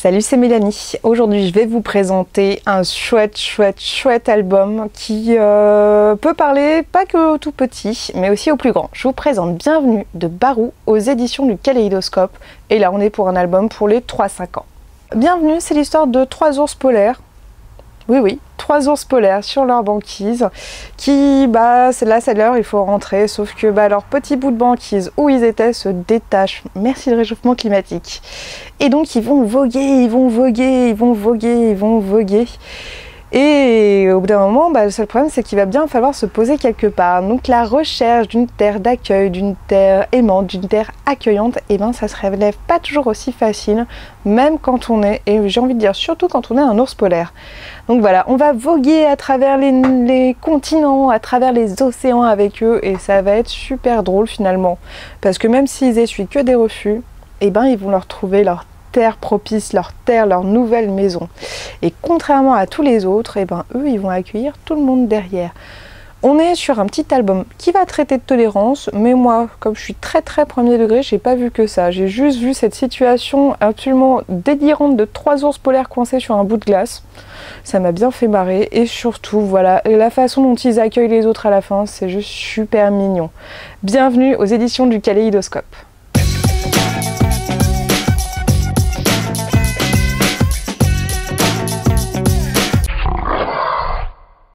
Salut, c'est Mélanie. Aujourd'hui, je vais vous présenter un chouette album qui peut parler pas que aux tout petits, mais aussi aux plus grands. Je vous présente Bienvenue de Barou aux éditions du Kaléidoscope. Et là, on est pour un album pour les 3-5 ans. Bienvenue, c'est l'histoire de 3 ours polaires. Oui, 3 ours polaires sur leur banquise qui, c'est là, c'est l'heure, il faut rentrer, sauf que leur petit bout de banquise où ils étaient se détache, merci le réchauffement climatique. Et donc ils vont voguer, et au bout d'un moment, le seul problème c'est qu'il va bien falloir se poser quelque part. Donc la recherche d'une terre d'accueil, d'une terre aimante, d'une terre accueillante, ça se révèle pas toujours aussi facile, même quand on est, et j'ai envie de dire surtout quand on est un ours polaire. Donc voilà, on va voguer à travers les continents, à travers les océans avec eux, et ça va être super drôle finalement. Parce que même s'ils essuient que des refus, ils vont leur trouver leur terre propice, leur nouvelle maison. Et contrairement à tous les autres, eux, ils vont accueillir tout le monde derrière. On est sur un petit album qui va traiter de tolérance, mais moi, comme je suis très premier degré, j'ai pas vu que ça. J'ai juste vu cette situation absolument délirante de 3 ours polaires coincés sur un bout de glace. Ça m'a bien fait marrer, et surtout, voilà, la façon dont ils accueillent les autres à la fin, c'est juste super mignon. Bienvenue aux éditions du Kaléidoscope.